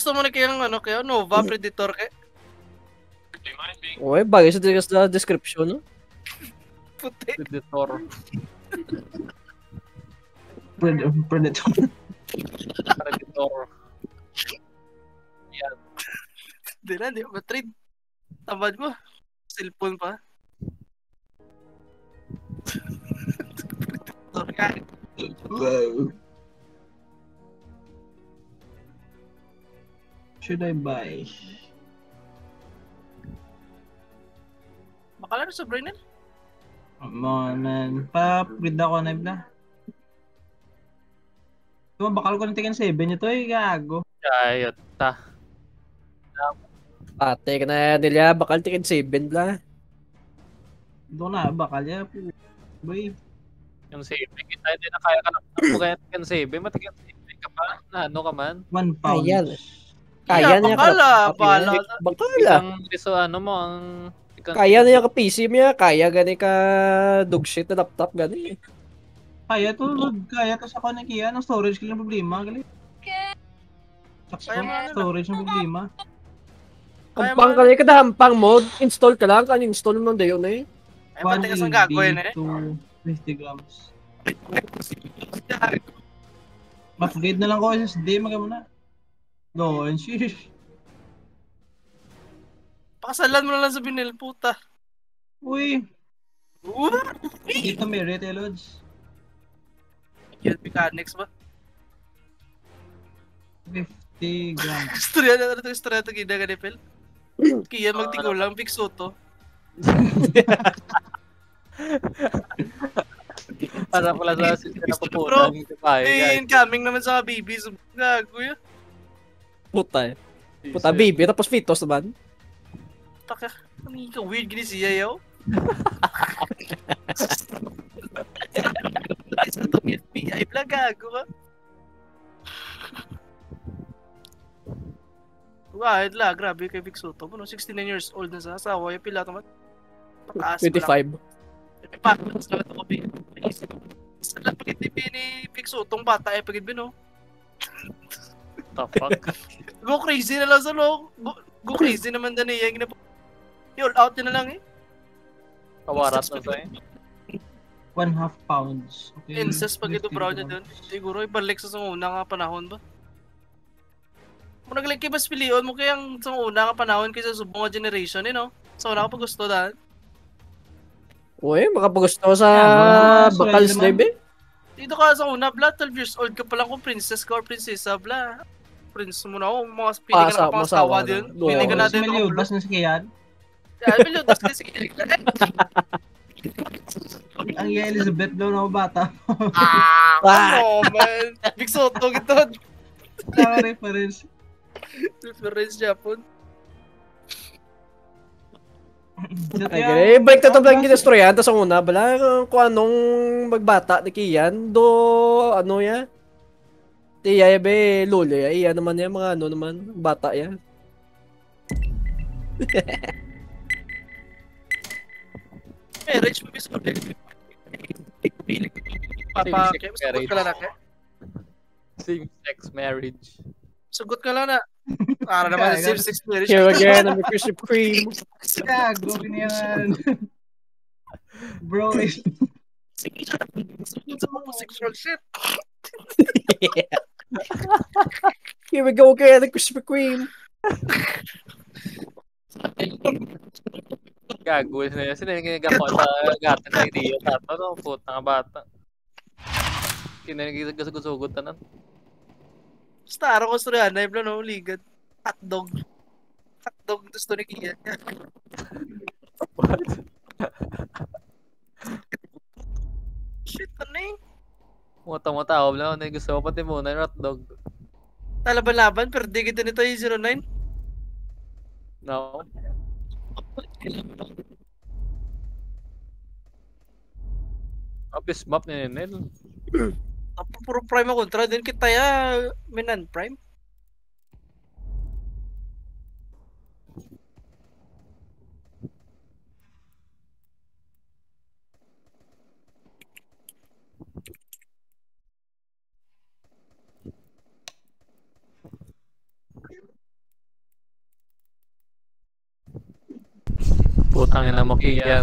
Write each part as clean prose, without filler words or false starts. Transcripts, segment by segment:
gusto mo na kayang ano, kaya Nova, Predator kay? Uy, bagay sa description, no? Puti. Predator. Predator. Predator. Yan. Hindi na, di ba trade? Tamad mo. Cellphone pa. Predator ka. Wow. Should I buy? Makalaro sa brain yan? Man, pa-upgrade ako na ibla. Diba, bakal ko ng Tekken 7 ito eh, gago. Kayot ta. Pate ka na nila, bakal tikin 7 la. Doon na, bakal ya. Boy, Yung saving kita, hindi na kaya ka na. Kaya yung saving, matigang saving ka pa. Na ano ka man. 1 pound. Ayan. Kaya niya bakala, bala. Bakala. Ang riso ano mo, ang... Kaya niya ka PC niya, kaya gani ka dog shit na laptop gani. Kaya to sa Konekia, ang storage ko yung problema. Galit. Kaya mo ano Storage yung problema. Kaya Hampang ka rin, kada hampang mod, install ka lang, kan install mo na yun eh. Ay, pati kasang gagawin eh. to 50 grams. Ma-upgrade na lang ko SSD, magamo na. No, and sheesh. Pakasalan mo na lang sa binil, puta. Uy, dito merit, Elods. Yun, mechanics ba? 50 grams. Istorya na ito, istorya ito, gina ganipel. Kaya magtigulang, Pixo to. Para pala sa system na Bro, pupunan. incoming naman sa babies. Gago yun. Puta eh. Puta baby, tapos Fitos naman. Taka, ano ka weird gini siya yaw? Sa itong FBI, bla gago ka. Wahid la, grabe kay Vic Soto. 69 years old na sa asawa. Yung pila naman. 25. Ipapas naman ako, Vic. Sa lapagit ni Vic Soto, ang bata ay pagid bino. The fuck? Go crazy na lang sa loob. Go crazy naman na niya. Yung out na lang eh. Kawarat na sa'yo. 1/2 pounds. Okay. Incest pag ito 50 bro niya grams. dun. Siguro ibalik sa una nga panahon ba? Kung naglag kay mas pilion mo kayang sa una nga panahon kaysa sa subong nga generation eh no? Sa una ka pa gusto dahil. Uy, makapagusto sa Yeah, bakal sweldo slave eh. Dito ka sa una bla, 12 years old ka pa lang kung princess ka or prinsesa bla. Prince mo na ako, mga pili ka na kapangasawa din. Pili ka natin Smell ito yung bas na si Kian. Sabi tas kasi Ang iya Elizabeth daw na ako bata. ano man. Big Soto gito. Tama reference. Reference Japon. Ay, gani. Balik na ito lang ginastroyan, tapos ang una, bala kung anong magbata ni Kian, do, ano ya? Tiya ya be, lolo ya, iya naman ya, mga ano naman, bata ya. Marriage mo bisa. Papa, kaya sugot ka lang na kaya. Same-sex marriage. Sugot ka lang na. Para naman sa same-sex marriage. Here again, I'm a Krispy Kreme. Gago, kiniyan. Bro, Sugot sa homosexual shit. Here we go again, the Krispy Kreme. Gago na yun. Sino yung ginagawa sa gata sa idea sa ito? No? Puta nga bata. Kinagasugot na nun. Basta araw ko storya na yung no, ligad. Hotdog. Hotdog gusto ni Kian. What? Shit, ano eh? Mutang-mutawab lang. Ano yung gusto ko pati muna yung hotdog. Talaban-laban, pero di kita nito yung 09. No? Obvious map ni Nenel. Puro prime ako kontra din kita ya minan prime. Putang ina mo, Kian.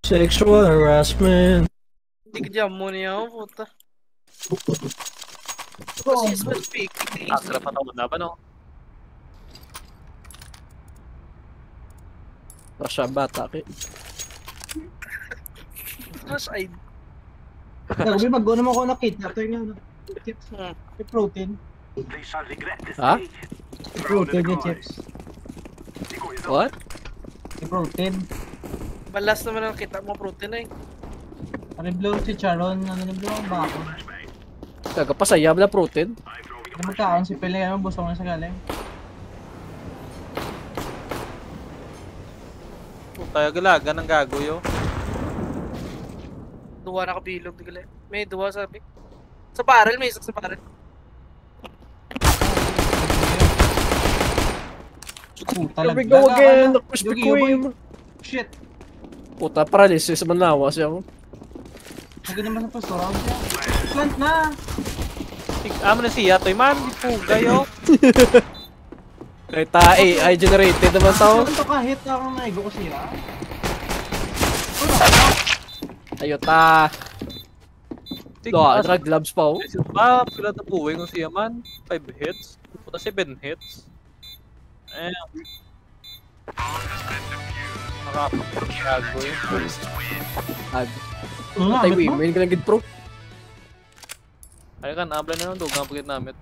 Sexual harassment. Hindi ka dyan mo niya ako, puta. Kasi is not fake. Asra pa tawad na ba, no? Rasha bata kay. Crush eyed. Sabi, mag-go naman ako nakita. Ito yung chips. May protein. Ha? May protein yung chips. What? May protein. Balas naman ang kita mo protein eh. Reblow si Charon. Ano reblow ang bako? Kagapasaya na protein. Hindi magkaon si Pele. Ano busong na sa galing? Tayo galaga ng gago yo. Duwa na kabilog. May duwa sabi. Sa barrel, may isa sa barrel. Puta Here we go again. Crispy Yugi, yugi. Kreme. Shit. Puta, paralysis. Manawa siya ako. Huwag naman sa pastor. Plant na. Amo na siya, toy man. Di puga yo. Kahit AI generated naman tao. Ito kahit akong naigo ko sila. Ayota. Naka gloves pa oh. Pila na buhay kung siya man. 5 hits. Puta 7 hits. Ayan. Nakapagago yun. Patay women ka lang gid pro. Ay kan, abla na lang doon. Pagkit namin.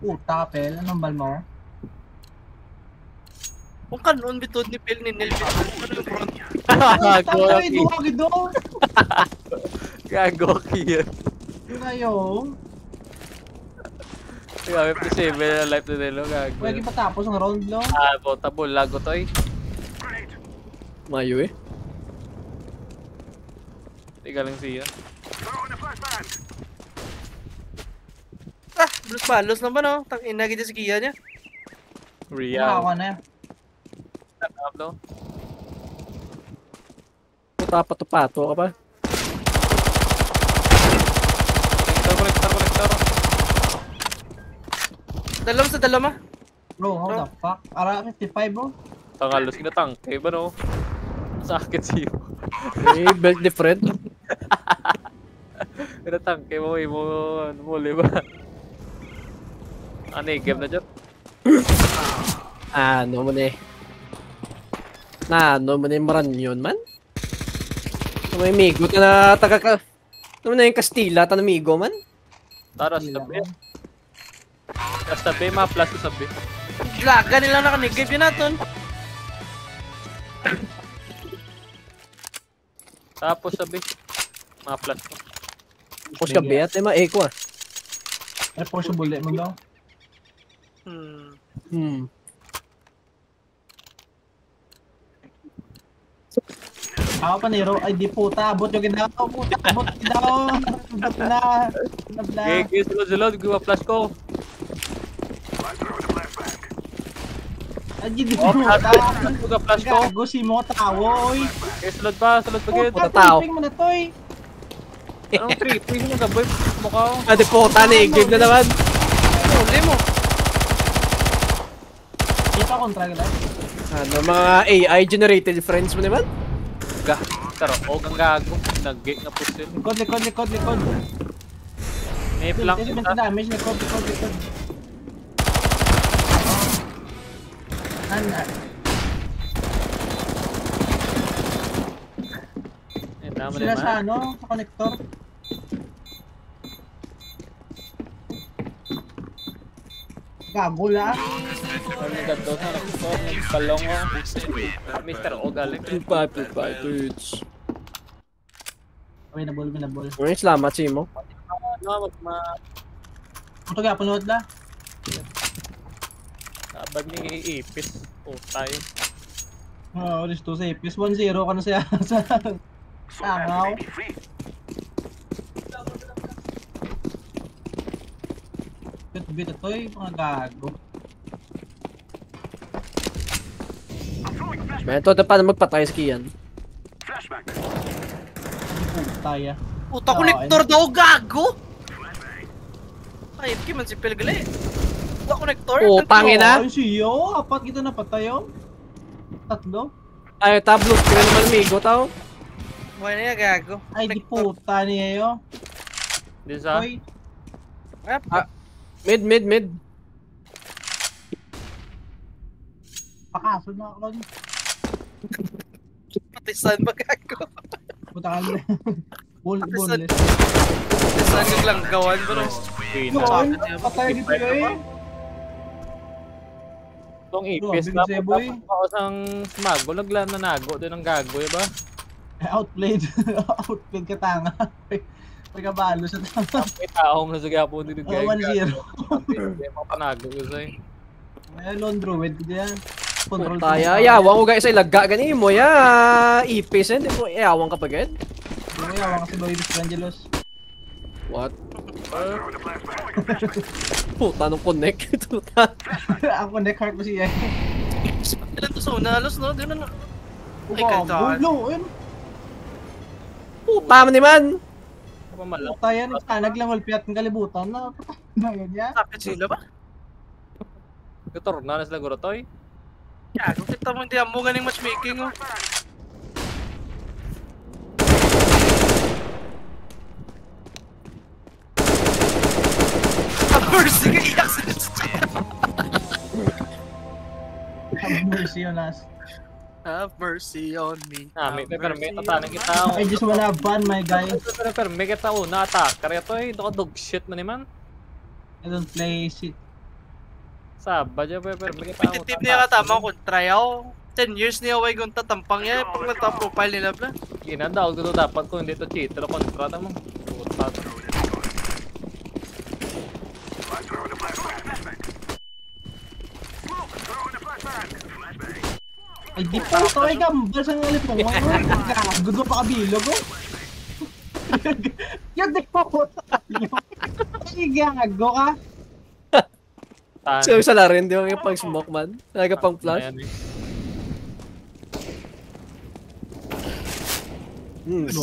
Puta Pel. Anong bal mo? Kung kanon bitod ni Pel ni Nel bitod. Ano yung front? Gago Ay, ki. duwag doon. Gago ki yan. Ayo. Kaya 57 na life na nilo. Gago. Huwag ipatapos ang round lo. Ah, potable. Lago to eh. Mayo eh. Hindi ka lang siya. Ah, Bruce Palos na ba no? Tang ina gid si Kia niya. Real. Nakawa na yan. Ablo. Puta, pato-pato ka pa. Kolektor. Dalawa sa dalawa. Bro, how the fuck? Ara 55 bro. Tangalos kinatangke ba no? Sakit siyo. Eh, belt different. Kinatangke mo ano muli ba? Ano game na dyan? Ano mo na eh. Ano mo na yung Maranyon man? May amigo ka na taga ka. Ano na yung Kastila, tanamigo man? Tara, sabi. Sabi, mga plus ko sabi. Laga nila nakanigib yun natin. Tapos sabi, mga plus ko. Push ka ba? Ay ma-echo ah. Report sa bullet mo daw. Ako pa nero, ay di puta, abot yung ginagawa, puta, abot ginagawa, abot na, Okay, sulod, gawa flash ko. ay di Oh, puta, flash ko. gago si mo tawo, oy, Okay, sulod pa gid. Puta tao. tripping mo na to, oy, Anong tripping mo gaboy? Mukha ko. Ate puta na game na naman. Huli mo. di pa kontra ka lang, Ano mga AI generated friends mo naman? Taro, ang gago. Nag-gate na push yun. likod, May flank kasi kita. benta damage, likod, Anak, Yan, tama sila naman. sa ano, sa connector, gago lang, Ano yung gato na nakikot ng palong ko. Mr. O galing. Pipay, dudes. may nabol, Ngayon, salamat sa imo. Ano, ito kaya panood la, Abag ni Ipis. Oh, tayo. alis to sa ipis, 1-0 ka na siya, sa tangaw, bit ito mga gago. May ito, paano magpatay sa Kian? Putaya. Puta, connector daw, gago! Ay, hindi man si Pel gali. Puta, connector? Oh, tangin na. Ay, siyo. Apat kita na patayo. Tatlo. Ay, tablos. Kaya naman migo tao. Buhay na yan, gago. Ay, di puta niya yo. Di sa? Uy, Mid. pakasod na ako. Patisan ba, gago? Puta ka na. Patisan. Boneless. Patisan yung langgawan, bro. Yun, patay dito eh. Itong Grabe ipis ka, na Seboy. ako sang smago, naglaan na nago doon ng gagoy ba? Outplayed. Outplayed ka tanga. May kabalo sa tanga. May taong nasa gapo dito guys. 1-0. May mga panago kasi. May lone druid ko dyan. Control Puta, yawan ko guys ay lagga gani mo ya. Ipis hindi mo yawan ka pa gid. May yawan kasi Boy Angelos. What? Puta nung connect. Puta. Ako neck heart mo siya. Ilan to sa unalos, no? Di na. Ay, kantaan. Gulo, yun. Puta man naman. Pamalang. Puta yan, tanag lang ulpiat ng kalibutan na. Na yan yan. Sakit sila ba? Katorna na sila gurotoy. Gago, kita mo hindi mo ganing matchmaking, oh. Mercy ka iyak sila sa chat. Have mercy on us. Have mercy on me. May Have pero may mercy tatanan on kita. I just wanna ban my guy. Pero may kita una attack. Kaya to eh, doko dog shit man naman. I don't play shit. Saba dyan pero may kita Competitive niya katama ko, try ako. 10 years niya away kung tatampang niya, pag nagta-profile nila bla. Ginadaw ko to dapat kung hindi to cheat. Pero kontrata mo. Puta. Ay di pa ito ay gambal sa ngalipong. Gagod mo pa kabilog oh. Yan di pa po tayo. Ay gago ka. So sa laro hindi ko pang smoke man. Talaga pang flash. Ayan, eh. Ano,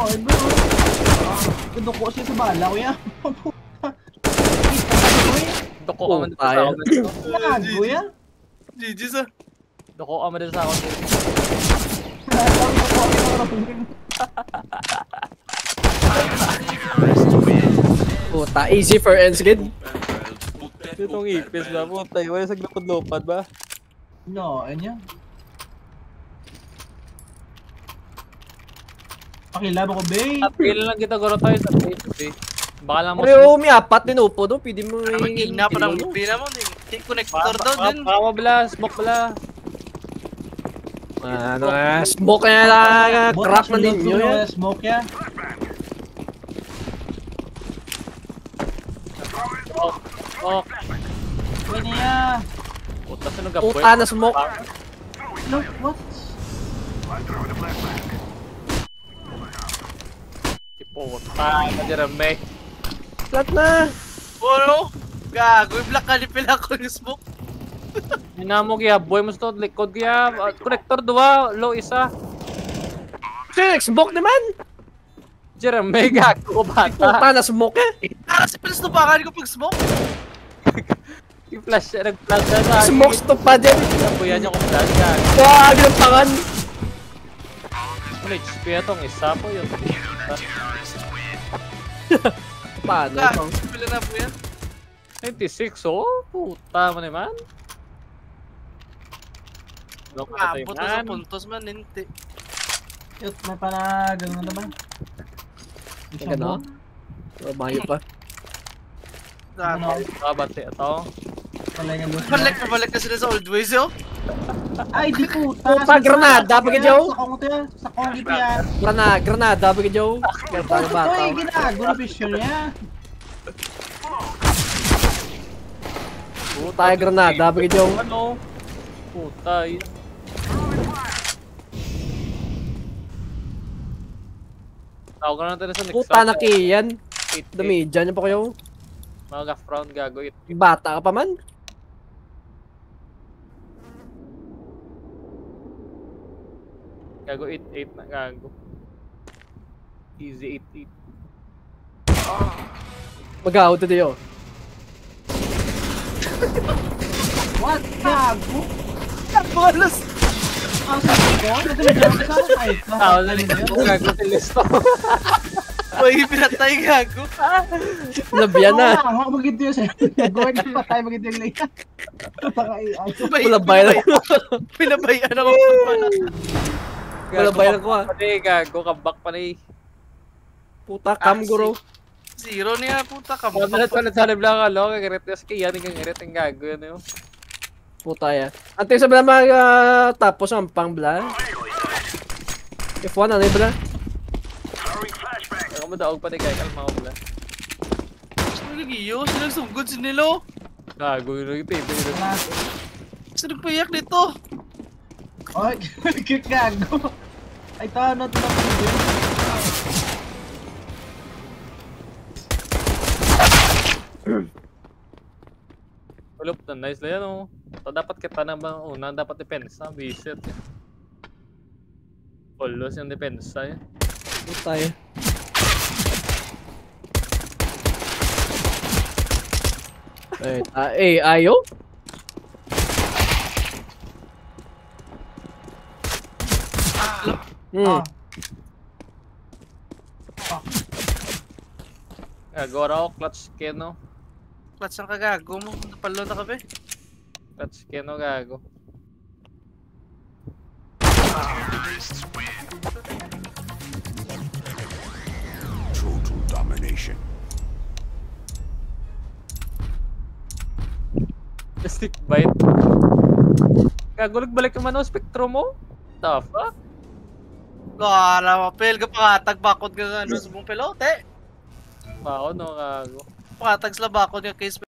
ano? Gado ko siya sa bala ko yan. Doko Oh, ka man dito sa ako. Gago yan. GG sa. Doko ka man dito sa ako. Puta, easy for ends kid. Itong ipis na po. Tayo ay saglapad-lupad ba? No, ano yan? Pakilab ako, babe. Apil lang kita guro tayo sa face. Baka lang mo Pero may apat din upo do, pwede mo Mag-ina pa ng bina mo, di connector daw din. Baka bala, smoke bala. Ano smoke na lang, crack na din yun. Smoke yan. Oh, Pwede niya. puta sa nung gapoy. Puta na smoke. Look, what? Puta na dirame. Flat na. Ano? Gago, i-block ka ni pila ko yung smoke. Hinamo kaya boy mo sa likod kaya connector dua, low isa. Smoke naman. Jeremy gago bata. Puta na smoke eh. Ah, si Pilas tubakan ko pag smoke. I-flash siya, nag-flash siya sa akin. Smoke stop pa din. Nabuyan niya kung flash ka. Wag ng pangan. Ano HP itong isa po yun. Paano Ah, ito? pila na po yan. 96 oh, puta mo naman. Look Ah, at puto sa puntos man, hindi. Yut, may pala, gano'n na ba? Gano? Mayo pa. Gago. Bate ito. Palay nga doon. Balik na sila sa old ways, yo. Ay, di puta. Puta, granada, bagay, Joe. Sa kong ito yan. Sa kong ito yan. Granada ba Joe? Puta, ito ay ginago na vision niya. Puta, granada ba Joe? Ano? Puta yun. Tawag ka na natin sa next Puta na kiyan. 8 Damidyan niya pa kayo. mga gaff round gago it. Bata ka pa man. Gago 8 na gago. Easy 8-8. Mag-out tayo. What? Gago? Balas! Sabi ko? Nagulog ka? Ay, Gago si Listo. Uy, pinatay gago. Labiyan na. Ako magito yun sa'yo. Gawin ka pa tayo magito yung layan. Wala bayan. Pinabayan ako. Wala bayan ko ah. Gago, comeback pa na eh. Puta, cam guro. Zero niya, puta ka. Palit sa libla ka, lo. Kagarit kasi kaya rin kang irit ang gago yun yun. Puta ya. Ante sa bala tapos ang pang bala. F1 ano yung bala? Ako mo daog pa na kaya kalma ko bala. Nagigiyo, silang sugod si Nilo. Gago yun yung table yun. Saan nagpayak nito? Ay, gago. Ay, tano ito na po. Ulop na nice na yan oh. So, dapat kita na ba una dapat depensa, visit. Polos yung depensa eh. Puta ya. Ayo? Gago raw, clutch keno. Clutch ang kagago mo. Napalo na kape. Clutch keno gago. Total domination. Stick bite. Gago, nagbalik naman ang spectrum mo? The fuck? Gara, mapil ka pakatag bakod ka sa ano sa mong pelote. Wow, no gago. Pakatag sa bakod nga case